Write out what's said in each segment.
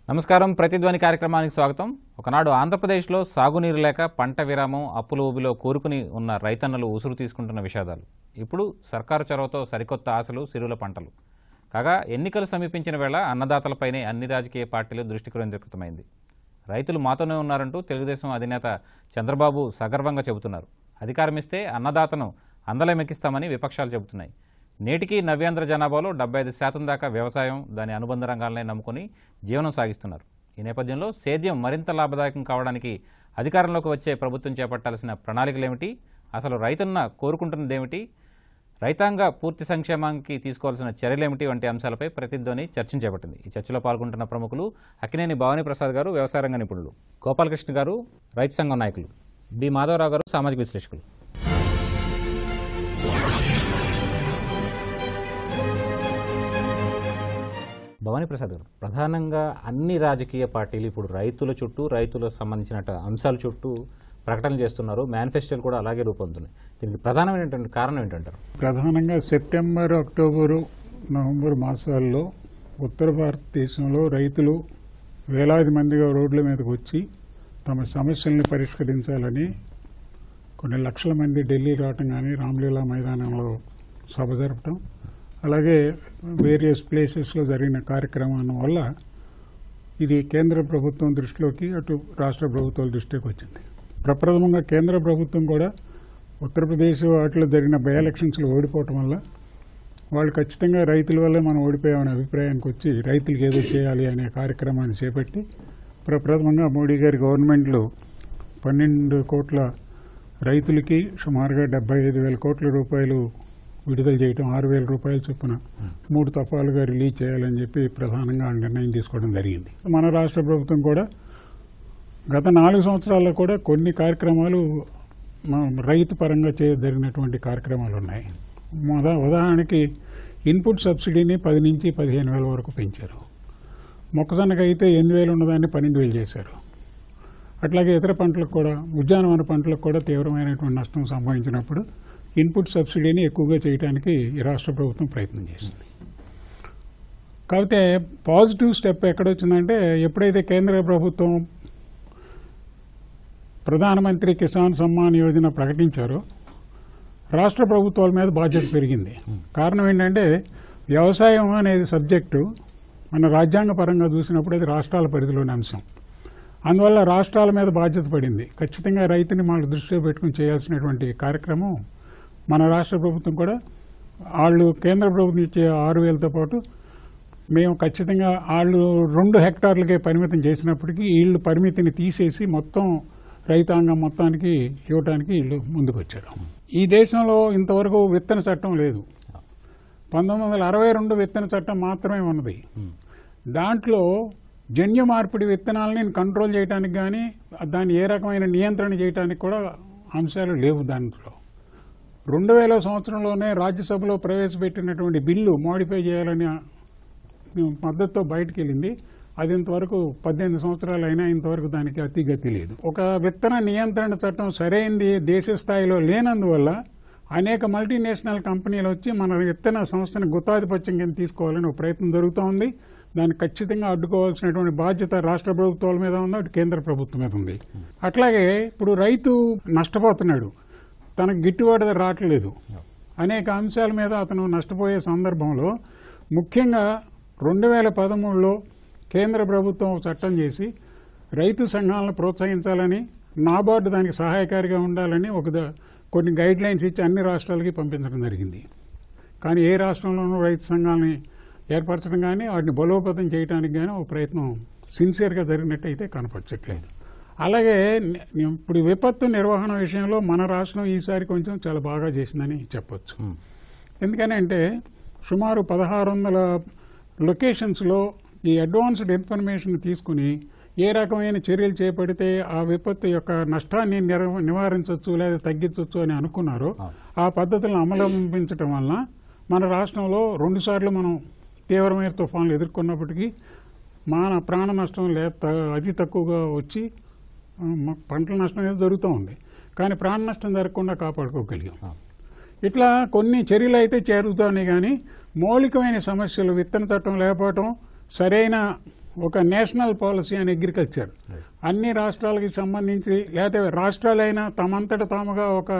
నమస్కారం. ప్రతిధ్వని కార్యక్రమానికి స్వాగతం. ఒకనాడు ఆంధ్రప్రదేశ్లో సాగునీరు లేక పంట విరామం, అప్పుల ఊబిలో కోరుకుని ఉన్న రైతన్నలు ఉసురు తీసుకుంటున్న విషాదాలు. ఇప్పుడు సర్కారు చొరవతో సరికొత్త ఆశలు, సిరుల పంటలు. కాగా ఎన్నికలు సమీపించిన వేళ అన్నదాతలపైనే అన్ని రాజకీయ పార్టీలు దృష్టి కేంద్రీకృతమైంది. రైతులు మాతోనే ఉన్నారంటూ తెలుగుదేశం అధినేత చంద్రబాబు సగర్వంగా చెబుతున్నారు. అధికారమిస్తే అన్నదాతను అందలమెక్కిస్తామని విపక్షాలు చెబుతున్నాయి. నేటికి నవ్యాంధ్ర జనాభాలో 75% దాకా వ్యవసాయం, దాని అనుబంధ రంగాలనే నమ్ముకుని జీవనం సాగిస్తున్నారు. ఈ నేపథ్యంలో సేద్యం మరింత లాభదాయకం కావడానికి అధికారంలోకి వచ్చే ప్రభుత్వం చేపట్టాల్సిన ప్రణాళికలేమిటి, అసలు రైతన్న కోరుకుంటున్నదేమిటి, రైతాంగ పూర్తి సంక్షేమానికి తీసుకోవాల్సిన చర్యలేమిటి వంటి అంశాలపై ప్రతిధ్వని చర్చను చేపట్టింది. ఈ చర్చలో పాల్గొంటున్న ప్రముఖులు అక్కినేని భవానీ ప్రసాద్ గారు, వ్యవసాయ రంగ నిపుణులు; గోపాలకృష్ణ గారు, రైతు సంఘం నాయకులు; బి మాధవరావు గారు, సామాజిక విశ్లేషకులు. భవానీ ప్రసాద్ గారు, ప్రధానంగా అన్ని రాజకీయ పార్టీలు ఇప్పుడు రైతుల చుట్టూ, రైతులకు సంబంధించిన అంశాల చుట్టూ ప్రకటనలు చేస్తున్నారు. మేనిఫెస్టోలు కూడా అలాగే రూపొందుతున్నాయి. దీనికి ప్రధానమైనటువంటి కారణం ఏంటంటారు? ప్రధానంగా సెప్టెంబర్, అక్టోబరు, నవంబర్ మాసాల్లో ఉత్తర భారతదేశంలో రైతులు వేలాది మందిగా రోడ్ల మీదకి వచ్చి తమ సమస్యల్ని పరిష్కరించాలని కొన్ని లక్షల మంది ఢిల్లీ రావటం కానీ, రామ్లీలా మైదానంలో సభ జరపటం, అలాగే వేరియస్ ప్లేసెస్లో జరిగిన కార్యక్రమం వల్ల ఇది కేంద్ర ప్రభుత్వం దృష్టిలోకి, అటు రాష్ట్ర ప్రభుత్వాల దృష్టికి వచ్చింది. ప్రప్రథమంగా కేంద్ర ప్రభుత్వం కూడా ఉత్తరప్రదేశ్ వాటిలో జరిగిన బై ఎలక్షన్స్లో ఓడిపోవటం వల్ల వాళ్ళు ఖచ్చితంగా రైతుల వల్లే మనం ఓడిపోయామనే అభిప్రాయానికి వచ్చి రైతులకు ఏదో చేయాలి అనే కార్యక్రమాన్ని చేపట్టి ప్రప్రథమంగా మోడీ గారి గవర్నమెంట్లో 12 కోట్ల రైతులకి సుమారుగా 75,000 కోట్ల రూపాయలు విడుదల చేయటం, 6,000 రూపాయల చొప్పున 3 దఫాలుగా రిలీజ్ చేయాలని చెప్పి ప్రధానంగా నిర్ణయం తీసుకోవడం జరిగింది. మన రాష్ట్ర ప్రభుత్వం కూడా గత 4 సంవత్సరాల్లో కూడా కొన్ని కార్యక్రమాలు రైతు పరంగా జరిగినటువంటి కార్యక్రమాలు ఉన్నాయి. ఉదాహరణకి ఇన్పుట్ సబ్సిడీని 10 నుంచి 15,000 వరకు పెంచారు. మొక్కజొన్నకు అయితే 8,000 ఉన్నదాన్ని 12,000 చేశారు. అట్లాగే ఇతర పంటలకు కూడా, ఉద్యానవన పంటలకు కూడా తీవ్రమైనటువంటి నష్టం సంభవించినప్పుడు ఇన్పుట్ సబ్సిడీని ఎక్కువగా చేయడానికి ఈ రాష్ట్ర ప్రభుత్వం ప్రయత్నం చేసింది. కాకపోతే పాజిటివ్ స్టెప్ ఎక్కడొచ్చిందంటే, ఎప్పుడైతే కేంద్ర ప్రభుత్వం ప్రధానమంత్రి కిసాన్ సమ్మాన్ యోజన ప్రకటించారో రాష్ట్ర ప్రభుత్వాల మీద బాధ్యత పెరిగింది. కారణం ఏంటంటే, వ్యవసాయం అనేది సబ్జెక్టు మన రాజ్యాంగ పరంగా చూసినప్పుడు అది రాష్ట్రాల పరిధిలోని అంశం. అందువల్ల రాష్ట్రాల మీద బాధ్యత పడింది. ఖచ్చితంగా రైతుని మన దృష్టిలో పెట్టుకుని చేయాల్సినటువంటి కార్యక్రమం మన రాష్ట్ర ప్రభుత్వం కూడా, వాళ్ళు కేంద్ర ప్రభుత్వం ఇచ్చే 6,000తో పాటు మేము ఖచ్చితంగా వాళ్ళు 2 హెక్టార్లకే పరిమితం చేసినప్పటికీ వీళ్ళు పరిమితిని తీసేసి మొత్తం రైతాంగం మొత్తానికి ఇవ్వడానికి వీళ్ళు ముందుకు వచ్చారు. ఈ దేశంలో ఇంతవరకు విత్తన చట్టం లేదు. 1962 విత్తన చట్టం మాత్రమే ఉన్నది. దాంట్లో జన్యు మార్పిడి విత్తనాలని కంట్రోల్ చేయడానికి కానీ, దాన్ని ఏ రకమైన నియంత్రణ చేయడానికి కూడా అంశాలు లేవు. దాంట్లో 2000 సంవత్సరంలోనే రాజ్యసభలో ప్రవేశపెట్టినటువంటి బిల్లు మోడిఫై చేయాలని మద్దతుతో బయటకు వెళ్ళింది. అది ఇంతవరకు 18 సంవత్సరాలు అయినా ఇంతవరకు దానికి అతిగతి లేదు. ఒక విత్తన నియంత్రణ చట్టం సరైనది దేశ స్థాయిలో లేనందువల్ల అనేక మల్టీనేషనల్ కంపెనీలు వచ్చి మన విత్తన సంస్థను గుత్తాధిపత్యం కింద తీసుకోవాలని ఒక ప్రయత్నం జరుగుతూ ఉంది. దాన్ని ఖచ్చితంగా అడ్డుకోవాల్సినటువంటి బాధ్యత రాష్ట్ర ప్రభుత్వాల మీద ఉంది, అటు కేంద్ర ప్రభుత్వం మీద ఉంది. అట్లాగే ఇప్పుడు రైతు నష్టపోతున్నాడు, తనకు గిట్టుబాటు రావట్లేదు, అనేక అంశాల మీద అతను నష్టపోయే సందర్భంలో ముఖ్యంగా 2013లో కేంద్ర ప్రభుత్వం చట్టం చేసి రైతు సంఘాలను ప్రోత్సహించాలని, నాబార్డు దానికి సహాయకారిగా ఉండాలని కొన్ని గైడ్ లైన్స్ ఇచ్చి అన్ని రాష్ట్రాలకి పంపించడం జరిగింది. కానీ ఏ రాష్ట్రంలోనూ రైతు సంఘాలని ఏర్పరచడం కానీ, వాటిని బలోపేతం చేయడానికి కానీ ఒక ప్రయత్నం సిన్సియర్గా జరిగినట్టయితే కనపరచట్లేదు. అలాగే ఇప్పుడు విపత్తు నిర్వహణ విషయంలో మన రాష్ట్రం ఈసారి కొంచెం చాలా బాగా చేసిందని చెప్పొచ్చు. ఎందుకనంటే సుమారు 1600 లొకేషన్స్లో ఈ అడ్వాన్స్డ్ ఇన్ఫర్మేషన్ తీసుకుని ఏ రకమైన చర్యలు చేపడితే ఆ విపత్తు యొక్క నష్టాన్ని నివారించవచ్చు లేదా తగ్గించవచ్చు అని అనుకున్నారో ఆ పద్ధతులను అవలంబించడం వల్ల మన రాష్ట్రంలో 2 సార్లు మనం తీవ్రమైన తుఫాన్లు ఎదుర్కొన్నప్పటికీ మన ప్రాణ నష్టం అతి తక్కువగా వచ్చి పంటల నష్టం అనేది జరుగుతూ ఉంది. కానీ ప్రాణ నష్టం జరగకుండా కాపాడుకోగలిగాం. ఇట్లా కొన్ని చర్యలు అయితే జరుగుతున్నాయి. కానీ మౌలికమైన సమస్యలు, విత్తన చట్టం లేకపోవటం, సరైన ఒక నేషనల్ పాలసీ అని అగ్రికల్చర్ అన్ని రాష్ట్రాలకి సంబంధించి లేకపోతే రాష్ట్రాలైనా తమంతట తాముగా ఒక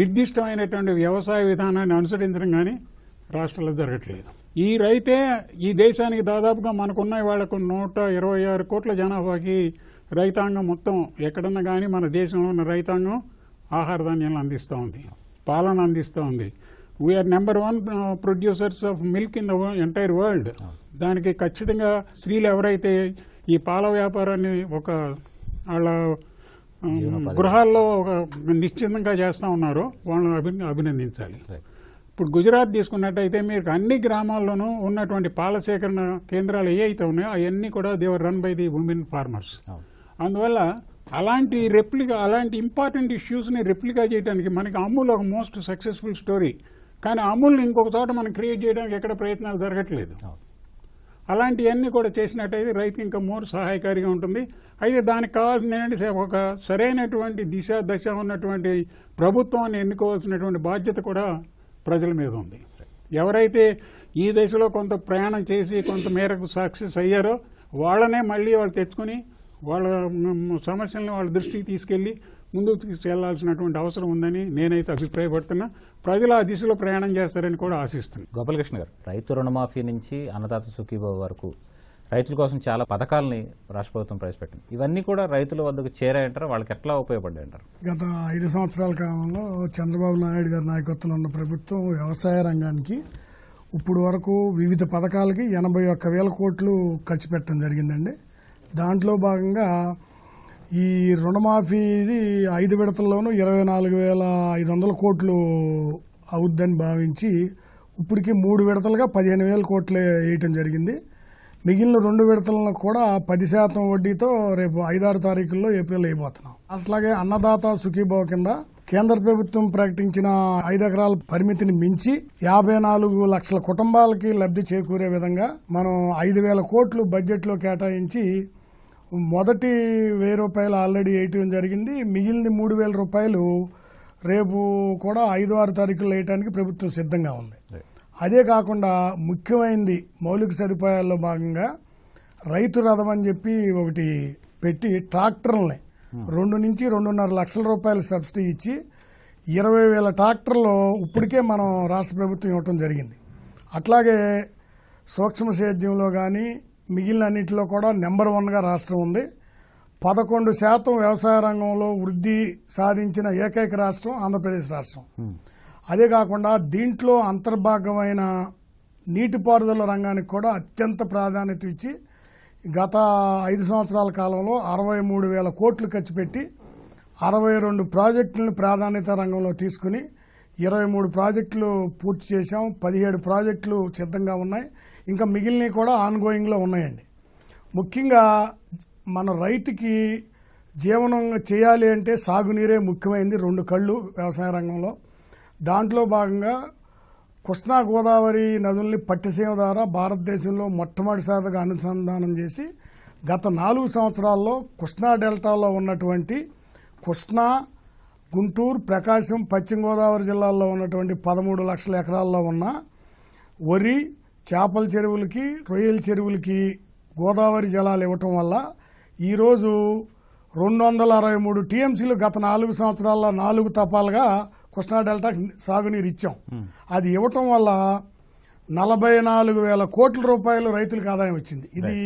నిర్దిష్టమైనటువంటి వ్యవసాయ విధానాన్ని అనుసరించడం కానీ రాష్ట్రాల్లో జరగట్లేదు. ఈ రైతే ఈ దేశానికి దాదాపుగా మనకున్న వాళ్ళకు 126 కోట్ల జనాభాకి రైతాంగం మొత్తం ఎక్కడన్నా కానీ మన దేశంలో ఉన్న రైతాంగం ఆహార ధాన్యాలను అందిస్తూ ఉంది, పాలన అందిస్తూ ఉంది. We are number 1 producers of milk in the entire world. దానికి ఖచ్చితంగా స్త్రీలు ఎవరైతే ఈ పాల వ్యాపారాన్ని ఒక వాళ్ళ గృహాల్లో ఒక నిశ్చితంగా చేస్తూ ఉన్నారో వాళ్ళని అభినందించాలి. ఇప్పుడు గుజరాత్ తీసుకున్నట్టయితే మీరు అన్ని గ్రామాల్లోనూ ఉన్నటువంటి పాల సేకరణ కేంద్రాలు ఏ అయితే ఉన్నాయో అవన్నీ కూడా they were run by the women farmers. అందువల్ల అలాంటి ఇంపార్టెంట్ ఇష్యూస్ని రెప్లికా చేయడానికి మనకి అమూల్ ఒక మోస్ట్ సక్సెస్ఫుల్ స్టోరీ. కానీ అమూల్ని ఇంకొక చోట మనం క్రియేట్ చేయడానికి ఎక్కడ ప్రయత్నాలు జరగట్లేదు. అలాంటివన్నీ కూడా చేసినట్టయితే రైతుకి ఇంకా మోర్ సహాయకారిగా ఉంటుంది. అయితే దానికి కావాల్సింది ఏంటంటే ఒక సరైనటువంటి దశ ఉన్నటువంటి ప్రభుత్వాన్ని ఎన్నుకోవాల్సినటువంటి బాధ్యత కూడా ప్రజల మీద ఉంది. ఎవరైతే ఈ దశలో కొంత ప్రయాణం చేసి కొంత మేరకు సక్సెస్ అయ్యారో వాళ్ళనే మళ్ళీ వాళ్ళు తెచ్చుకొని వాళ్ళ సమస్యలను వాళ్ళ దృష్టికి తీసుకెళ్లి ముందుకు తీసుకెళ్లాల్సినటువంటి అవసరం ఉందని నేనైతే అభిప్రాయపడుతున్నా. ప్రజలు ఆ దిశలో ప్రయాణం చేస్తారని కూడా ఆశిస్తున్నాను. గోపాలకృష్ణ గారు, రైతు రుణమాఫీ నుంచి అన్నదాత సుఖీభవ వరకు రైతుల కోసం చాలా పథకాలని రాష్ట్ర ప్రభుత్వం ప్రవేశపెట్టింది. ఇవన్నీ కూడా రైతుల వద్దకు చేరాయంటారు, వాళ్ళకి ఎట్లా ఉపయోగపడ్డాయంటారు? గత 5 సంవత్సరాల కాలంలో చంద్రబాబు నాయుడు గారి నాయకత్వంలో ఉన్న ప్రభుత్వం వ్యవసాయ రంగానికి ఇప్పుడు వరకు వివిధ పథకాలకి 81,000 కోట్లు ఖర్చు పెట్టడం జరిగిందండి. దాంట్లో భాగంగా ఈ రుణమాఫీది 5 విడతల్లోనూ 24,500 కోట్లు అవుద్దని భావించి ఇప్పటికి 3 విడతలుగా 15,000 కోట్లు వేయటం జరిగింది. మిగిలిన 2 విడతలను కూడా 10% వడ్డీతో రేపు 5-6 తారీఖుల్లో ఏప్రిల్ అయిపోతున్నాం. అట్లాగే అన్నదాత సుఖీభవ కింద కేంద్ర ప్రభుత్వం ప్రకటించిన 5 ఎకరాల పరిమితిని మించి 54 లక్షల కుటుంబాలకి లబ్ధి చేకూరే విధంగా మనం 5,000 కోట్లు బడ్జెట్లో కేటాయించి మొదటి 1,000 రూపాయలు ఆల్రెడీ వేయటం జరిగింది. మిగిలిన 3,000 రూపాయలు రేపు కూడా 5-6 తారీఖుల్లో వేయడానికి ప్రభుత్వం సిద్ధంగా ఉంది. అదే కాకుండా ముఖ్యమైనది మౌలిక సదుపాయాల్లో భాగంగా రైతు రథం అని చెప్పి ఒకటి పెట్టి ట్రాక్టర్లని 2 నుంచి 2.5 లక్షల రూపాయల సబ్సిడీ ఇచ్చి 20,000 ట్రాక్టర్లు ఇప్పటికే మనం రాష్ట్ర ప్రభుత్వం ఇవ్వటం జరిగింది. అట్లాగే సూక్ష్మ సేద్యంలో కానీ మిగిలిన అన్నింటిలో కూడా నెంబర్ 1గా రాష్ట్రం ఉంది. 11% వ్యవసాయ రంగంలో వృద్ధి సాధించిన ఏకైక రాష్ట్రం ఆంధ్రప్రదేశ్ రాష్ట్రం. అదే కాకుండా దీంట్లో అంతర్భాగమైన నీటిపారుదల రంగానికి కూడా అత్యంత ప్రాధాన్యత ఇచ్చి గత 5 సంవత్సరాల కాలంలో 63,000 కోట్లు ఖర్చు పెట్టి 62 ప్రాజెక్టులను ప్రాధాన్యత రంగంలో తీసుకుని 23 ప్రాజెక్టులు పూర్తి చేశాం. 17 ప్రాజెక్టులు సిద్ధంగా ఉన్నాయి. ఇంకా మిగిలినవి కూడా ఆన్గోయింగ్లో ఉన్నాయండి. ముఖ్యంగా మన రైతుకి జీవనం చేయాలి అంటే సాగునీరే ముఖ్యమైనది. 2 కళ్ళు వ్యవసాయ రంగంలో. దాంట్లో భాగంగా కృష్ణా గోదావరి నదుల్ని పట్టిసీమ ద్వారా భారతదేశంలో మొట్టమొదటిసారిగా అనుసంధానం చేసి గత 4 సంవత్సరాల్లో కృష్ణా డెల్టాలో ఉన్నటువంటి కృష్ణా, గుంటూరు, ప్రకాశం, పశ్చిమ గోదావరి జిల్లాల్లో ఉన్నటువంటి 13 లక్షల ఎకరాల్లో ఉన్న వరి, చేపల చెరువులకి, రొయ్యల చెరువులకి గోదావరి జలాలు ఇవ్వటం వల్ల ఈరోజు 263 టీఎంసీలు గత 4 సంవత్సరాల్లో 4 తపాలుగా కృష్ణా డెల్టాకి సాగునీరు ఇచ్చాం. అది ఇవ్వటం వల్ల 44,000 కోట్ల రూపాయలు రైతులకు ఆదాయం వచ్చింది. ఇది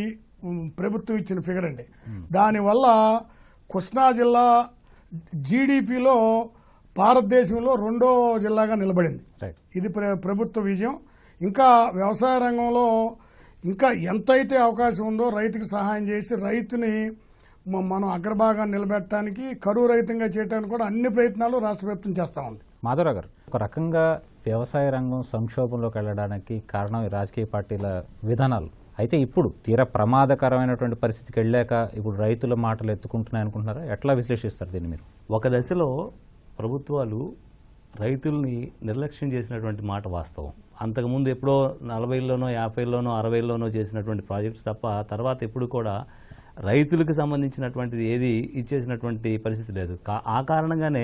ప్రభుత్వం ఇచ్చిన ఫిగర్ అండి. దానివల్ల కృష్ణా జిల్లా జీడిపిలో భారతదేశంలో 2వ జిల్లాగా నిలబడింది. ఇది ప్రభుత్వ విజయం. ఇంకా వ్యవసాయ రంగంలో ఇంకా ఎంతైతే అవకాశం ఉందో రైతుకు సహాయం చేసి రైతుని మనం అగ్రభాగాన్ని నిలబెట్టడానికి, కరువు రహితంగా చేయడానికి కూడా అన్ని ప్రయత్నాలు రాష్ట్ర ప్రభుత్వం చేస్తా ఉంది. మాధవరావు గారు, ఒక రకంగా వ్యవసాయ రంగం సంక్షోభంలోకి వెళ్ళడానికి కారణం ఈ రాజకీయ పార్టీల విధానాలు. అయితే ఇప్పుడు తీరా ప్రమాదకరమైనటువంటి పరిస్థితికి వెళ్ళాక ఇప్పుడు రైతుల మాటలు ఎత్తుకుంటున్నాయి అనుకుంటున్నారా? ఎట్లా విశ్లేషిస్తారు దీన్ని మీరు? ఒక దశలో ప్రభుత్వాలు రైతుల్ని నిర్లక్ష్యం చేసినటువంటి మాట వాస్తవం. అంతకుముందు ఎప్పుడో 40లోనో 50లోనో 60లోనో చేసినటువంటి ప్రాజెక్ట్స్ తప్ప తర్వాత ఎప్పుడు కూడా రైతులకు సంబంధించినటువంటిది ఏది ఇచ్చేసినటువంటి పరిస్థితి లేదు. ఆ కారణంగానే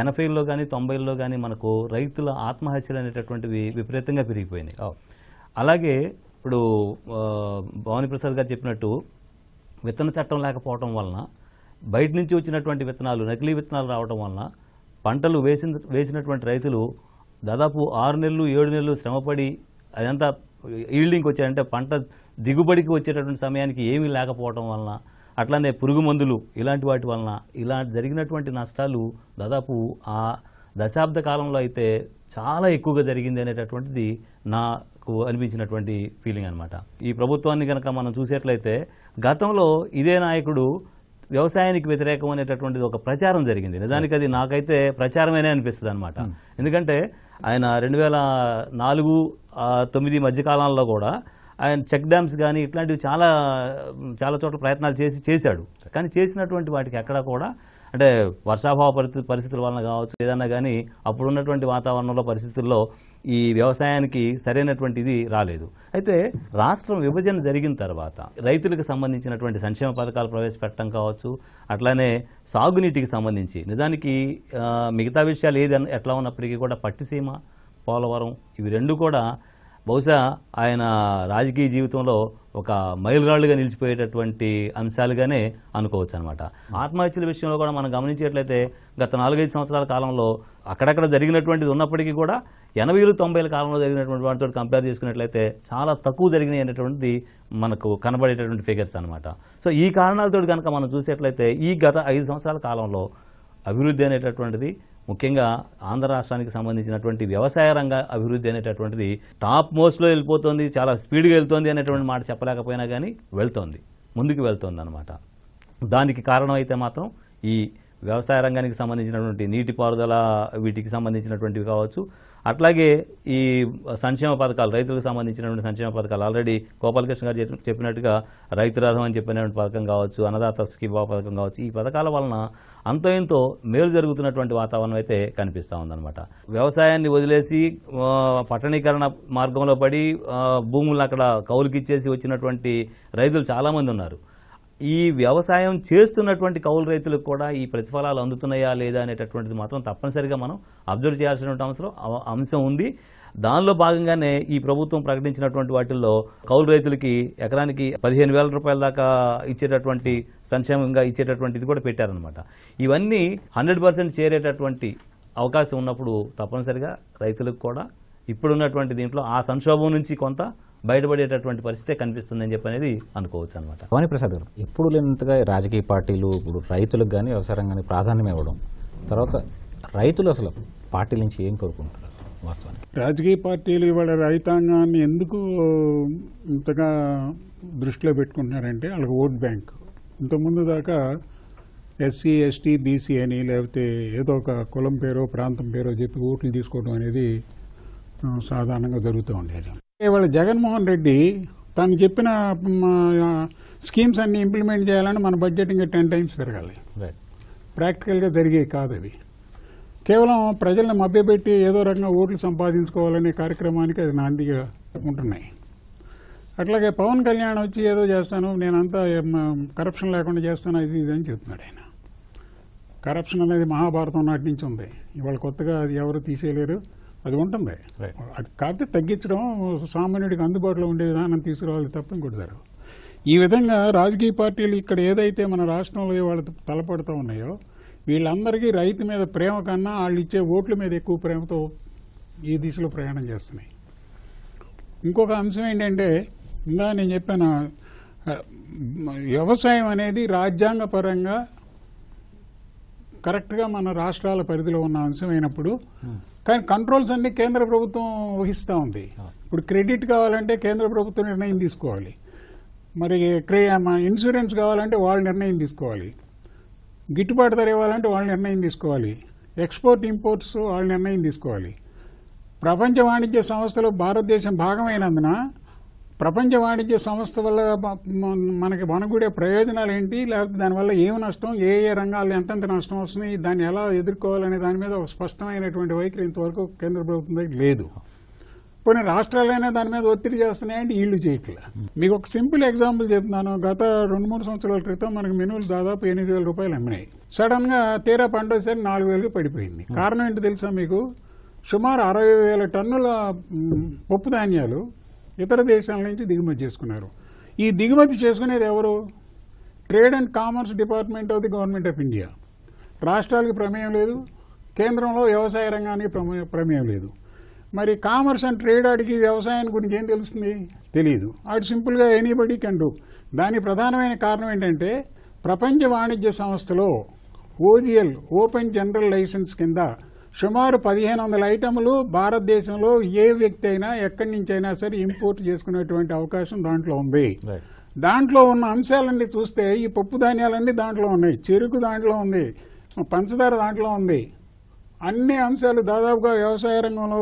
80లో కానీ 90లో కానీ మనకు రైతుల ఆత్మహత్యలు అనేటటువంటివి విపరీతంగా పెరిగిపోయినాయి. అలాగే ఇప్పుడు భవానీ ప్రసాద్ గారు చెప్పినట్టు విత్తన చట్టం లేకపోవడం వలన బయట నుంచి వచ్చినటువంటి విత్తనాలు, నకిలీ విత్తనాలు రావడం వలన పంటలు వేసినటువంటి రైతులు దాదాపు 6 నెలలు 7 నెలలు శ్రమపడి అదంతా ఈల్డింగ్కి వచ్చాయంటే పంట దిగుబడికి వచ్చేటటువంటి సమయానికి ఏమీ లేకపోవడం వలన, అట్లానే పురుగు మందులు ఇలాంటి వాటి వలన ఇలా జరిగినటువంటి నష్టాలు దాదాపు ఆ దశాబ్ద కాలంలో అయితే చాలా ఎక్కువగా జరిగింది అనేటటువంటిది నాకు అనిపించినటువంటి ఫీలింగ్ అనమాట. ఈ ప్రభుత్వాన్ని కనుక మనం చూసేట్లయితే గతంలో ఇదే నాయకుడు వ్యవసాయానికి వ్యతిరేకం అనేటటువంటిది ఒక ప్రచారం జరిగింది. నిజానికి అది నాకైతే ప్రచారమేనే అనిపిస్తుంది అనమాట. ఎందుకంటే ఆయన 2004-9 మధ్యకాలంలో కూడా ఆయన చెక్ డ్యామ్స్ కానీ ఇట్లాంటివి చాలా చోట్ల ప్రయత్నాలు చేశాడు. కానీ చేసినటువంటి వాటికి ఎక్కడా కూడా అంటే వర్షాభావ పరిస్థితుల వలన కావచ్చు, ఏదన్నా కానీ అప్పుడున్నటువంటి వాతావరణంలో పరిస్థితుల్లో ఈ వ్యవసాయానికి సరైనటువంటి ఇది రాలేదు. అయితే రాష్ట్రం విభజన జరిగిన తర్వాత రైతులకు సంబంధించినటువంటి సంక్షేమ పథకాలు ప్రవేశపెట్టడం కావచ్చు, అట్లానే సాగునీటికి సంబంధించి నిజానికి మిగతా విషయాలు ఎట్లా ఉన్నప్పటికీ కూడా పట్టిసీమ, పోలవరం ఇవి రెండు కూడా బహుశా ఆయన రాజకీయ జీవితంలో ఒక మైలురాళ్లుగా నిలిచిపోయేటటువంటి అంశాలుగానే అనుకోవచ్చు అనమాట. ఆత్మహత్యల విషయంలో కూడా మనం గమనించేట్లయితే గత 4-5 సంవత్సరాల కాలంలో అక్కడక్కడ జరిగినటువంటిది ఉన్నప్పటికీ కూడా 80-90 కాలంలో జరిగినటువంటి వాటితో కంపేర్ చేసుకున్నట్లయితే చాలా తక్కువ జరిగినాయి అనేటువంటిది మనకు కనబడేటటువంటి ఫిగర్స్ అనమాట. సో ఈ కారణాలతో కనుక మనం చూసేట్లయితే ఈ గత 5 సంవత్సరాల కాలంలో అభివృద్ధి అనేటటువంటిది ముఖ్యంగా ఆంధ్ర రాష్ట్రానికి సంబంధించినటువంటి వ్యవసాయ రంగ అభివృద్ధి అనేటటువంటిది టాప్ మోస్ట్లో వెళ్ళిపోతుంది, చాలా స్పీడ్గా వెళ్తుంది అనేటువంటి మాట చెప్పలేకపోయినా కానీ ముందుకు వెళ్తోంది అనమాట. దానికి కారణం అయితే మాత్రం ఈ వ్యవసాయ రంగానికి సంబంధించినటువంటి నీటిపారుదల వీటికి సంబంధించినటువంటివి కావచ్చు, అట్లాగే ఈ సంక్షేమ పథకాలు, రైతులకు సంబంధించినటువంటి సంక్షేమ పథకాలు ఆల్రెడీ గోపాలకృష్ణ గారు చెప్పినట్టుగా రైతు రథం అని చెప్పినటువంటి పథకం కావచ్చు, అన్నదాత సుఖీభావ పథకం కావచ్చు, ఈ పథకాల వలన అంతో ఎంతో మేలు జరుగుతున్నటువంటి వాతావరణం అయితే కనిపిస్తూ ఉందన్నమాట. వ్యవసాయాన్ని వదిలేసి పట్టణీకరణ మార్గంలో పడి భూములను అక్కడ కౌలుకిచ్చేసి వచ్చినటువంటి రైతులు చాలామంది ఉన్నారు. ఈ వ్యవసాయం చేస్తున్నటువంటి కౌలు రైతులకు కూడా ఈ ప్రతిఫలాలు అందుతున్నాయా లేదా అనేటటువంటిది మాత్రం తప్పనిసరిగా మనం అబ్జర్వ్ చేయాల్సినటువంటి అంశం ఉంది. దానిలో భాగంగానే ఈ ప్రభుత్వం ప్రకటించినటువంటి వాటిల్లో కౌలు రైతులకి ఎకరానికి 15,000 రూపాయల దాకా ఇచ్చేటటువంటి సంక్షేమంగా ఇచ్చేటటువంటిది కూడా పెట్టారనమాట. ఇవన్నీ 100% చేరేటటువంటి అవకాశం ఉన్నప్పుడు తప్పనిసరిగా రైతులకు కూడా ఇప్పుడున్నటువంటి దీంట్లో ఆ సంక్షోభం నుంచి కొంత బయటపడేటటువంటి పరిస్థితే కనిపిస్తుందని చెప్పి అనేది అనుకోవచ్చు అనమాట. భవానీ ప్రసాద్ గారు, ఎప్పుడు లేనంతగా రాజకీయ పార్టీలు ఇప్పుడు రైతులకు కానీ వ్యవసాయ రంగానికి ప్రాధాన్యం ఇవ్వడం, తర్వాత రైతులు అసలు పార్టీల నుంచి ఏం కోరుకుంటారు అసలు వాస్తవానికి? రాజకీయ పార్టీలు ఇవాళ రైతాంగాన్ని ఎందుకు ఇంతగా దృష్టిలో పెట్టుకుంటున్నారంటే వాళ్ళకి ఓట్ బ్యాంక్. ఇంతకుముందు దాకా ఎస్సీ, ఎస్టీ, బీసీ అని లేకపోతే ఏదో ఒక కులం పేరో ప్రాంతం పేరో చెప్పి ఓట్లు తీసుకోవడం అనేది సాధారణంగా జరుగుతూ ఉండేది. ఇవాళ జగన్మోహన్ రెడ్డి తను చెప్పిన స్కీమ్స్ అన్ని ఇంప్లిమెంట్ చేయాలని మన బడ్జెట్ ఇంకా 10 times పెరగాలి. ప్రాక్టికల్గా జరిగేవి కాదు అవి. కేవలం ప్రజల్ని మభ్యపెట్టి ఏదో రకంగా ఓట్లు సంపాదించుకోవాలనే కార్యక్రమానికి అది నాందిగా ఉంటున్నాయి. అట్లాగే పవన్ కళ్యాణ్ వచ్చి ఏదో చేస్తాను, నేనంతా కరప్షన్ లేకుండా చేస్తాను, ఇది అని చెప్తున్నాడు ఆయన. కరప్షన్ అనేది మహాభారతం నాటి నుంచి ఉంది. ఇవాళ కొత్తగా అది ఎవరు తీసేయలేరు, అది ఉంటుంది. అది కాకపోతే తగ్గించడం, సామాన్యుడికి అందుబాటులో ఉండే విధానం తీసుకురావాలి తప్ప ఇంకోటి జరగదు. ఈ విధంగా రాజకీయ పార్టీలు ఇక్కడ ఏదైతే మన రాష్ట్రంలో వాళ్ళు తలపడుతూ ఉన్నాయో వీళ్ళందరికీ రైతు మీద ప్రేమ కన్నా వాళ్ళు ఇచ్చే ఓట్ల మీద ఎక్కువ ప్రేమతో ఈ దిశలో ప్రయాణం చేస్తున్నాయి. ఇంకొక అంశం ఏంటంటే ఇందా నేను చెప్పాను, వ్యవసాయం అనేది రాజ్యాంగపరంగా కరెక్ట్గా మన రాష్ట్రాల పరిధిలో ఉన్న అంశం అయినప్పుడు కానీ కంట్రోల్స్ అన్ని కేంద్ర ప్రభుత్వం వహిస్తూ ఉంది. ఇప్పుడు క్రెడిట్ కావాలంటే కేంద్ర ప్రభుత్వం నిర్ణయం తీసుకోవాలి, మరి ఇన్సూరెన్స్ కావాలంటే వాళ్ళు నిర్ణయం తీసుకోవాలి, గిట్టుబాటు ధర ఇవ్వాలంటే వాళ్ళు నిర్ణయం తీసుకోవాలి, ఎక్స్పోర్ట్ ఇంపోర్ట్స్ వాళ్ళు నిర్ణయం తీసుకోవాలి. ప్రపంచ వాణిజ్య సంస్థలో భారతదేశం భాగమైనందున ప్రపంచ వాణిజ్య సంస్థ వల్ల మనకి వనగూడే ప్రయోజనాలు ఏంటి, లేకపోతే దానివల్ల ఏమి నష్టం, ఏ ఏ రంగాల్లో ఎంతెంత నష్టం వస్తుంది, దాన్ని ఎలా ఎదుర్కోవాలనే దాని మీద ఒక స్పష్టమైనటువంటి వైఖరి ఇంతవరకు కేంద్ర ప్రభుత్వం దగ్గర లేదు. కొన్ని రాష్ట్రాలైనా దాని మీద ఒత్తిడి చేస్తున్నాయంటే వీళ్ళు చేయట్లే. మీకు ఒక సింపుల్ ఎగ్జాంపుల్ చెప్తున్నాను. గత 2-3 సంవత్సరాల క్రితం మనకి మినువులు దాదాపు 8,000 రూపాయలు అమ్మినాయి. సడన్ గా తీరా పంట వచ్చేసరికి 4,000 పడిపోయింది. కారణం ఏంటి తెలుసా మీకు? సుమారు 60,000 టన్నుల పప్పు ధాన్యాలు ఇతర దేశాల నుంచి దిగుమతి చేసుకున్నారు. ఈ దిగుమతి చేసుకునేది ఎవరు? Trade and commerce department of the government of India. రాష్ట్రాలకు ప్రమేయం లేదు, కేంద్రంలో వ్యవసాయ రంగానికి ప్రమేయం లేదు. మరి కామర్స్ అండ్ ట్రేడ్ ఆడికి వ్యవసాయాన్ని గురించి ఏం తెలుస్తుంది? తెలియదు. ఆడు సింపుల్గా ఎనీబడీ కెన్ డూ. దాని ప్రధానమైన కారణం ఏంటంటే ప్రపంచ వాణిజ్య సంస్థలో ఓజిఎల్ ఓపెన్ జనరల్ లైసెన్స్ కింద సుమారు 1500 ఐటములు భారతదేశంలో ఏ వ్యక్తి అయినా ఎక్కడి నుంచి అయినా సరే ఇంపోర్ట్ చేసుకునేటువంటి అవకాశం దాంట్లో ఉంది. దాంట్లో ఉన్న అంశాలన్నీ చూస్తే ఈ పప్పు ధాన్యాలన్నీ దాంట్లో ఉన్నాయి, చెరుకు దాంట్లో ఉంది, పంచదార దాంట్లో ఉంది. అన్ని అంశాలు దాదాపుగా వ్యవసాయ రంగంలో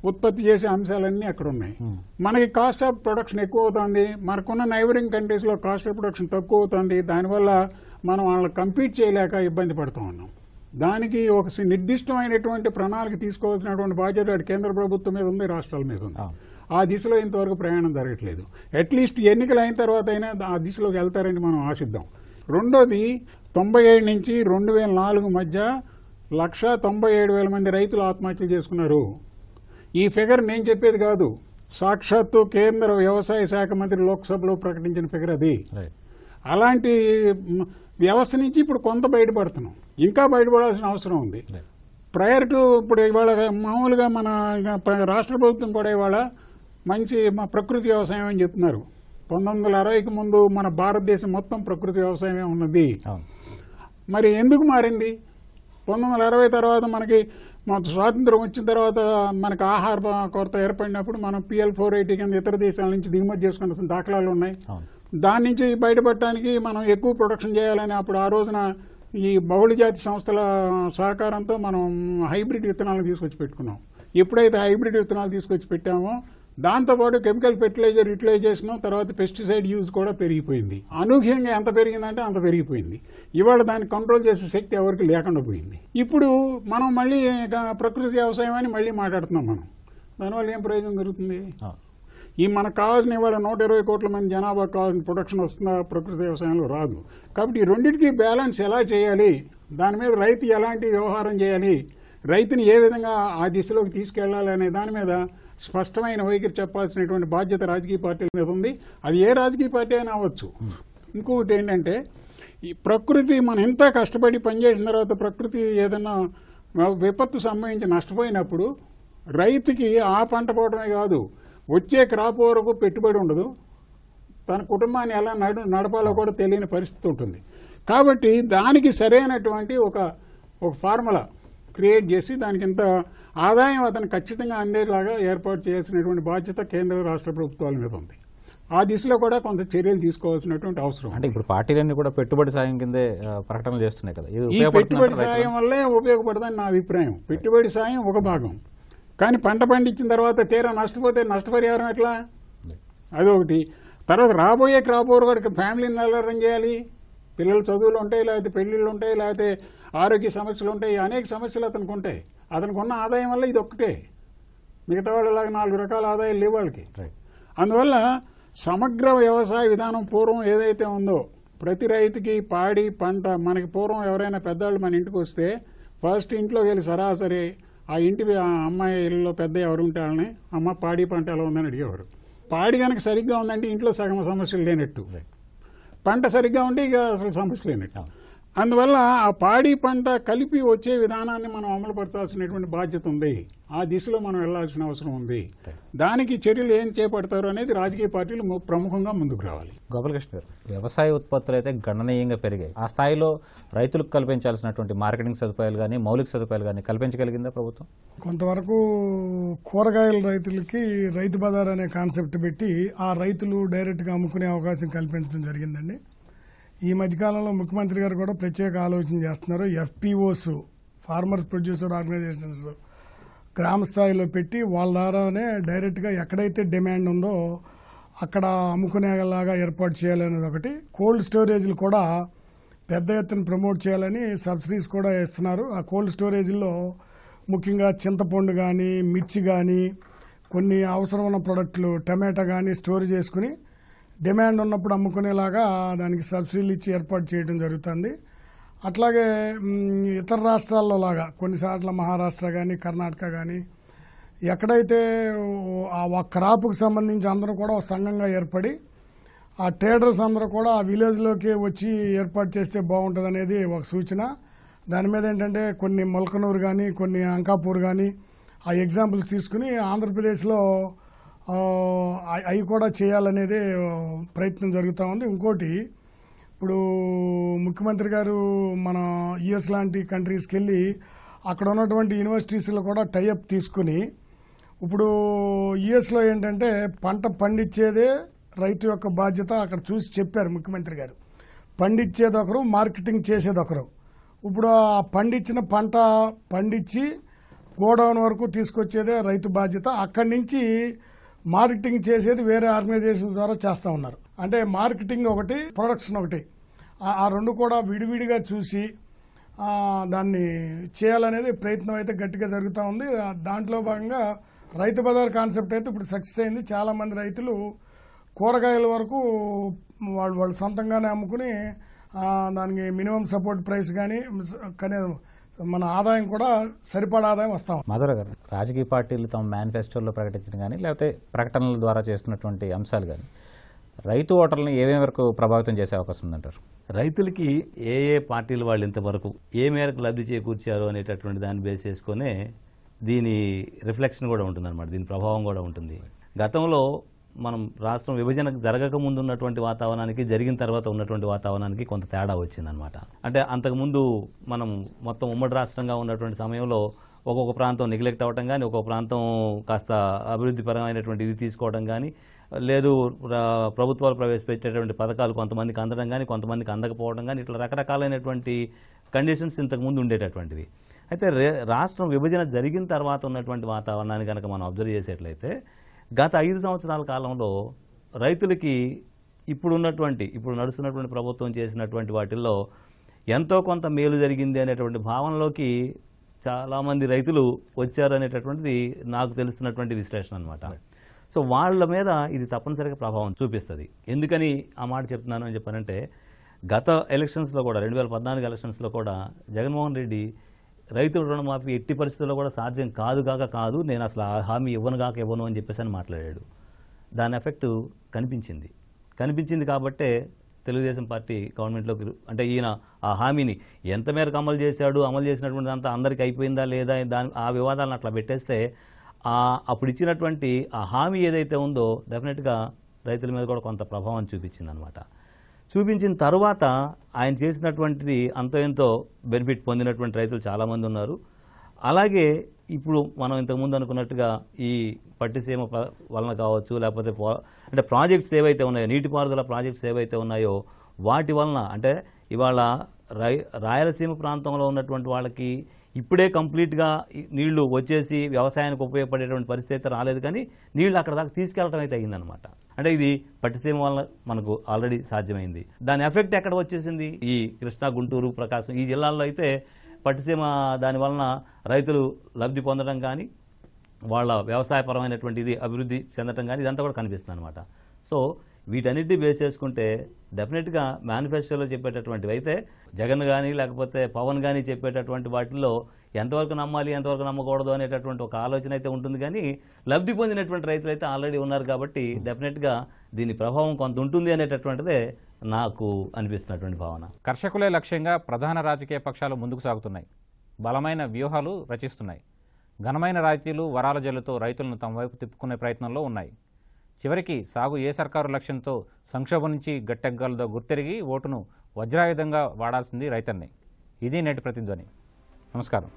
ఉత్పత్తి చేసే అంశాలన్నీ అక్కడ ఉన్నాయి. మనకి కాస్ట్ ఆఫ్ ప్రొడక్షన్ ఎక్కువ అవుతుంది, మనకున్న నైబరింగ్ కంట్రీస్లో కాస్ట్ ఆఫ్ ప్రొడక్షన్ తక్కువ అవుతుంది. దానివల్ల మనం వాళ్ళని కంపీట్ చేయలేక ఇబ్బంది పడుతూ ఉన్నాం. దానికి ఒక నిర్దిష్టమైనటువంటి ప్రణాళిక తీసుకోవాల్సినటువంటి బాధ్యత కేంద్ర ప్రభుత్వం మీద ఉంది, రాష్ట్రాల మీద ఉంది. ఆ దిశలో ఇంతవరకు ప్రయాణం జరగట్లేదు. అట్లీస్ట్ ఎన్నికలు అయిన తర్వాత అయినా ఆ దిశలోకి వెళ్తారని మనం ఆశిద్దాం. రెండోది, 97 నుంచి 2004 మధ్య 197,000 మంది రైతులు ఆత్మహత్యలు చేసుకున్నారు. ఈ ఫిగర్ నేను చెప్పేది కాదు, సాక్షాత్తు కేంద్ర వ్యవసాయ శాఖ మంత్రి లోక్సభలో ప్రకటించిన ఫిగర్ అది. అలాంటి వ్యవస్థ నుంచి ఇప్పుడు కొంత బయటపడుతున్నాం, ఇంకా బయటపడాల్సిన అవసరం ఉంది. ప్రయర్ టు ఇప్పుడు ఇవాళ మామూలుగా మన రాష్ట్ర ప్రభుత్వం కూడా ఇవాళ మంచి ప్రకృతి వ్యవసాయం అని చెప్తున్నారు. 1960కి ముందు మన భారతదేశం మొత్తం ప్రకృతి వ్యవసాయమే ఉన్నది. మరి ఎందుకు మారింది? 1960 తర్వాత మనకి స్వాతంత్రం వచ్చిన తర్వాత మనకు ఆహార కొరత ఏర్పడినప్పుడు మనం PL 480 కింద ఇతర దేశాల నుంచి దిగుమతి చేసుకున్న దాఖలాలు ఉన్నాయి. దాని నుంచి బయటపడటానికి మనం ఎక్కువ ప్రొడక్షన్ చేయాలని అప్పుడు ఆ రోజున ఈ బహుళజాతి సంస్థల సహకారంతో మనం హైబ్రిడ్ విత్తనాలను తీసుకొచ్చి పెట్టుకున్నాం. ఎప్పుడైతే హైబ్రిడ్ విత్తనాలు తీసుకొచ్చి పెట్టామో దాంతోపాటు కెమికల్ ఫెర్టిలైజర్ యూటిలైజేషన్, తర్వాత పెస్టిసైడ్ యూజ్ కూడా పెరిగిపోయింది. అనూహ్యంగా ఎంత పెరిగిందంటే అంత పెరిగిపోయింది. ఇవాళ దాన్ని కంట్రోల్ చేసే శక్తి ఎవరికి లేకుండా పోయింది. ఇప్పుడు మనం మళ్ళీ ప్రకృతి వ్యవసాయం అని మళ్ళీ మాట్లాడుతున్నాం. మనం దానివల్ల ఏం ప్రయోజనం జరుగుతుంది? ఈ మనకు కావాల్సిన ఇవాళ 120 కోట్ల మంది జనాభా కావాల్సిన ప్రొడక్షన్ వస్తుందా? ప్రకృతి వ్యవసాయంలో రాదు. కాబట్టి ఈ రెండింటికి బ్యాలెన్స్ ఎలా చేయాలి, దాని మీద రైతు ఎలాంటి వ్యవహారం చేయాలి, రైతుని ఏ విధంగా ఆ దిశలోకి తీసుకెళ్లాలి అనే దాని మీద స్పష్టమైన వైఖరి చెప్పాల్సినటువంటి బాధ్యత రాజకీయ పార్టీల మీద ఉంది. అది ఏ రాజకీయ పార్టీ అయినా అవ్వచ్చు. ఇంకొకటి ఏంటంటే, ఈ ప్రకృతి మనం ఎంత కష్టపడి పనిచేసిన తర్వాత ప్రకృతి ఏదైనా విపత్తు సంభవించి నష్టపోయినప్పుడు రైతుకి ఆ పంట పోవడమే కాదు, వచ్చే క్రాప్ వరకు పెట్టుబడి ఉండదు, తన కుటుంబాన్ని ఎలా నడపాలో కూడా తెలియని పరిస్థితి ఉంటుంది. కాబట్టి దానికి సరైనటువంటి ఒక ఫార్ములా క్రియేట్ చేసి దానికి ఇంత ఆదాయం అతను ఖచ్చితంగా అందేలాగా ఏర్పాటు చేయాల్సినటువంటి బాధ్యత కేంద్ర రాష్ట్ర ప్రభుత్వాల మీద ఉంది. ఆ దిశలో కూడా కొంత చర్యలు తీసుకోవాల్సినటువంటి అవసరం. అంటే ఇప్పుడు పార్టీలన్నీ కూడా పెట్టుబడి సాయం కిందే ప్రకటనలు చేస్తున్నాయి కదా. ఈ పెట్టుబడి సాయం వల్లే ఉపయోగపడదని నా అభిప్రాయం. పెట్టుబడి సాయం ఒక భాగం, కానీ పంట పండించిన తర్వాత తీరా నష్టపోతే నష్టపరిహారం ఎట్లా? అదొకటి. తర్వాత రాబోయే క్రాప్ ఓవర్ కూడా ఫ్యామిలీని ఎలా రన్ చేయాలి? పిల్లల చదువులు ఉంటాయి, లేకపోతే పెళ్లిళ్ళు ఉంటాయి, లేకపోతే ఆరోగ్య సమస్యలు ఉంటాయి, అనేక సమస్యలు అతనికి ఉంటాయి. అతనికి ఉన్న ఆదాయం వల్ల ఇది ఒక్కటే, మిగతా వాళ్ళలాగా 4 రకాల ఆదాయాలు లేవు వాళ్ళకి. అందువల్ల సమగ్ర వ్యవసాయ విధానం పూర్వం ఏదైతే ఉందో, ప్రతి రైతుకి పాడి పంట, మనకి పూర్వం ఎవరైనా పెద్దవాళ్ళు మన ఇంటికి వస్తే ఫస్ట్ ఇంట్లోకి వెళ్ళి సరాసరి ఆ ఇంటి అమ్మాయి ఇళ్ళలో పెద్ద ఎవరు ఉంటే వాళ్ళని, అమ్మ పాడి పంట ఎలా ఉందని అడిగేవారు. పాడి కనుక సరిగ్గా ఉందంటే ఇంట్లో సగం సమస్యలు లేనట్టు, పంట సరిగ్గా ఉంటే ఇక అసలు సమస్య లేనట్టు. అందువల్ల ఆ పాడి పంట కలిపి వచ్చే విధానాన్ని మనం అమలుపరచాల్సినటువంటి బాధ్యత ఉంది. ఆ దిశలో మనం వెళ్లాల్సిన అవసరం ఉంది. దానికి చర్యలు ఏం చేపడతారు అనేది రాజకీయ పార్టీలు ప్రముఖంగా ముందుకు రావాలి. గోపాలకృష్ణ గారు, వ్యవసాయ ఉత్పత్తులు అయితే గణనీయంగా పెరిగాయి. ఆ స్థాయిలో రైతులకు కల్పించాల్సినటువంటి మార్కెటింగ్ సదుపాయాలు కానీ మౌలిక సదుపాయాలు కానీ కల్పించగలిగిందా ప్రభుత్వం? కొంతవరకు కూరగాయల రైతులకి రైతు బజార్ అనే కాన్సెప్ట్ పెట్టి ఆ రైతులు డైరెక్ట్గా అమ్ముకునే అవకాశం కల్పించడం జరిగిందండి. ఈ మధ్యకాలంలో ముఖ్యమంత్రి గారు కూడా ప్రత్యేక ఆలోచన చేస్తున్నారు. FPOs, ఫార్మర్స్ ప్రొడ్యూసర్ ఆర్గనైజేషన్స్, గ్రామ స్థాయిలో పెట్టి వాళ్ళ ద్వారానే డైరెక్ట్గా ఎక్కడైతే డిమాండ్ ఉందో అక్కడ అమ్ముకునేలాగా ఏర్పాటు చేయాలనేది ఒకటి. కోల్డ్ స్టోరేజ్లు కూడా పెద్ద ఎత్తున ప్రమోట్ చేయాలని సబ్సిడీస్ కూడా ఇస్తున్నారు. ఆ కోల్డ్ స్టోరేజ్లో ముఖ్యంగా చింతపండు కానీ, మిర్చి కానీ, కొన్ని అవసరం ఉన్న ప్రొడక్టులు టమాటా కానీ స్టోర్ చేసుకుని డిమాండ్ ఉన్నప్పుడు అమ్ముకునేలాగా దానికి సబ్సిడీలు ఇచ్చి ఏర్పాటు చేయడం జరుగుతుంది. అట్లాగే ఇతర రాష్ట్రాల్లో లాగా కొన్నిసార్లు మహారాష్ట్ర కానీ, కర్ణాటక కానీ ఎక్కడైతే ఆ క్రాప్కి సంబంధించి అందరూ కూడా ఒక సంఘంగా ఏర్పడి ఆ ట్రేడర్స్ అందరూ కూడా ఆ విలేజ్లోకి వచ్చి ఏర్పాటు చేస్తే బాగుంటుంది అనేది ఒక సూచన. దాని మీద ఏంటంటే కొన్ని మొలకనూరు కానీ కొన్ని అంకాపూర్ కానీ ఆ ఎగ్జాంపుల్స్ తీసుకుని ఆంధ్రప్రదేశ్లో అవి కూడా చేయాలనేది ప్రయత్నం జరుగుతూ ఉంది. ఇంకోటి, ఇప్పుడు ముఖ్యమంత్రి గారు మన యుఎస్ లాంటి కంట్రీస్కి వెళ్ళి అక్కడ ఉన్నటువంటి యూనివర్సిటీస్లో కూడా టైఅప్ తీసుకుని, ఇప్పుడు యుఎస్లో ఏంటంటే పంట పండించేదే రైతు యొక్క బాధ్యత అక్కడ చూసి చెప్పారు ముఖ్యమంత్రి గారు. పండించేది ఒకరు, మార్కెటింగ్ చేసేది ఒకరు. ఇప్పుడు ఆ పండించిన పంట పండించి గోడౌన్ వరకు తీసుకొచ్చేదే రైతు బాధ్యత. అక్కడి నుంచి మార్కెటింగ్ చేసేది వేరే ఆర్గనైజేషన్ ద్వారా చేస్తూ ఉన్నారు. అంటే మార్కెటింగ్ ఒకటి, ప్రొడక్షన్ ఒకటి, ఆ రెండు కూడా విడివిడిగా చూసి దాన్ని చేయాలనేది ప్రయత్నం అయితే గట్టిగా జరుగుతూ ఉంది. దాంట్లో భాగంగా రైతు బజార్ కాన్సెప్ట్ అయితే ఇప్పుడు సక్సెస్ అయింది. చాలామంది రైతులు కూరగాయల వరకు వాళ్ళు సొంతంగానే అమ్ముకుని దానికి మినిమం సపోర్ట్ ప్రైస్ కానీ మన ఆదాయం కూడా సరిపడా ఆదాయం వస్తాం. మాధవరావు గారు, రాజకీయ పార్టీలు తమ మేనిఫెస్టోలో ప్రకటించడం కానీ లేకపోతే ప్రకటనల ద్వారా చేస్తున్నటువంటి అంశాలు కానీ రైతు ఓటర్లను ఏమేమి వరకు ప్రభావితం చేసే అవకాశం ఉందంటారు? రైతులకి ఏ పార్టీలు వాళ్ళు ఇంతవరకు ఏ మేరకు లబ్ధి చేకూర్చారు అనేటటువంటి దాన్ని బేస్ చేసుకునే దీని రిఫ్లెక్షన్ కూడా ఉంటుంది అనమాట, దీని ప్రభావం కూడా ఉంటుంది. గతంలో మనం రాష్ట్రం విభజన జరగక ముందు ఉన్నటువంటి వాతావరణానికి జరిగిన తర్వాత ఉన్నటువంటి వాతావరణానికి కొంత తేడా వచ్చిందనమాట. అంటే అంతకుముందు మనం మొత్తం ఉమ్మడి రాష్ట్రంగా ఉన్నటువంటి సమయంలో ఒక్కొక్క ప్రాంతం నెగ్లెక్ట్ అవ్వడం కానీ, ఒక్కొక్క ప్రాంతం కాస్త అభివృద్ధి పరమైనటువంటి ఇది తీసుకోవడం కానీ, లేదు ప్రభుత్వాలు ప్రవేశపెట్టేటువంటి పథకాలు కొంతమందికి అందడం కానీ, కొంతమందికి అందకపోవడం కానీ, ఇట్లా రకరకాలైనటువంటి కండిషన్స్ ఇంతకుముందు ఉండేటటువంటివి. అయితే రాష్ట్రం విభజన జరిగిన తర్వాత ఉన్నటువంటి వాతావరణాన్ని కనుక మనం అబ్జర్వ్ చేసేట్లయితే గత 5 సంవత్సరాల కాలంలో రైతులకి ఇప్పుడు నడుస్తున్నటువంటి ప్రభుత్వం చేసినటువంటి వాటిల్లో ఎంతో కొంత మేలు జరిగింది అనేటువంటి భావనలోకి చాలామంది రైతులు వచ్చారు అనేటటువంటిది నాకు తెలుస్తున్నటువంటి విశ్లేషణ అనమాట. సో వాళ్ళ మీద ఇది తప్పనిసరిగా ప్రభావం చూపిస్తుంది. ఎందుకని ఆ మాట చెప్తున్నాను అని చెప్పానంటే, గత ఎలక్షన్స్లో కూడా 2014 ఎలక్షన్స్లో కూడా జగన్మోహన్ రెడ్డి రైతు రుణమాఫీ ఎట్టి పరిస్థితుల్లో కూడా సాధ్యం కాదు, నేను అసలు ఆ హామీ ఇవ్వను అని చెప్పేసి అని మాట్లాడాడు. దాని ఎఫెక్ట్ కనిపించింది కాబట్టే తెలుగుదేశం పార్టీ గవర్నమెంట్లోకి, అంటే ఈయన ఆ హామీని ఎంత మేరకు అమలు చేసినటువంటి అంతా అందరికీ అయిపోయిందా లేదా ఆ వివాదాలను అట్లా పెట్టేస్తే అప్పుడు ఇచ్చినటువంటి ఆ హామీ ఏదైతే ఉందో డెఫినెట్గా రైతుల మీద కూడా కొంత ప్రభావం చూపించిందనమాట. చూపించిన తర్వాత ఆయన చేసినటువంటిది అంతో ఎంతో బెనిఫిట్ పొందినటువంటి రైతులు చాలామంది ఉన్నారు. అలాగే ఇప్పుడు మనం ఇంతకుముందు అనుకున్నట్టుగా ఈ పట్టిసీమ వలన కావచ్చు, లేకపోతే అంటే ప్రాజెక్ట్స్ ఏవైతే ఉన్నాయో, నీటిపారుదల ప్రాజెక్ట్స్ ఏవైతే ఉన్నాయో వాటి వలన, అంటే ఇవాళ రాయలసీమ ప్రాంతంలో ఉన్నటువంటి వాళ్ళకి ఇప్పుడే కంప్లీట్గా నీళ్లు వచ్చేసి వ్యవసాయానికి ఉపయోగపడేటువంటి పరిస్థితి రాలేదు, కానీ నీళ్లు అక్కడ దాకా తీసుకెళ్లడం అయితే అయిందనమాట. అంటే ఇది పట్టిసీమ వల్ల మనకు ఆల్రెడీ సాధ్యమైంది. దాని ఎఫెక్ట్ ఎక్కడ వచ్చేసింది? ఈ కృష్ణా, గుంటూరు, ప్రకాశం ఈ జిల్లాల్లో అయితే పట్టిసీమ దాని వలన రైతులు లబ్ధి పొందడం కానీ, వాళ్ళ వ్యవసాయపరమైనటువంటి ఇది అభివృద్ధి చెందడం కానీ ఇదంతా కూడా కనిపిస్తుంది అనమాట. సో వీటన్నిటిని బేస్ చేసుకుంటే డెఫినెట్గా మేనిఫెస్టోలో చెప్పేటటువంటివి అయితే జగన్ కానీ లేకపోతే పవన్ కానీ చెప్పేటటువంటి వాటిల్లో ఎంతవరకు నమ్మాలి, ఎంతవరకు నమ్మకూడదు అనేటటువంటి ఒక ఆలోచన అయితే ఉంటుంది. కానీ లబ్ధి పొందినటువంటి రైతులు అయితే ఆల్రెడీ ఉన్నారు కాబట్టి డెఫినెట్గా దీని ప్రభావం కొంత ఉంటుంది అనేటటువంటిదే నాకు అనిపిస్తున్నటువంటి భావన. కర్షకులే లక్ష్యంగా ప్రధాన రాజకీయ పక్షాలు ముందుకు సాగుతున్నాయి, బలమైన వ్యూహాలు రచిస్తున్నాయి. ఘనమైన రాయితీలు, వరాల జల్లుతో రైతులను తమ వైపు తిప్పుకునే ప్రయత్నంలో ఉన్నాయి. చివరికి సాగు ఏ సర్కారు లక్ష్యంతో సంక్షోభం నుంచి గట్టెగ్గాలతో గుర్తెరిగి ఓటును వజ్రాయుధంగా వాడాల్సింది రైతన్నే. ఇది నేటి ప్రతిధ్వని. నమస్కారం.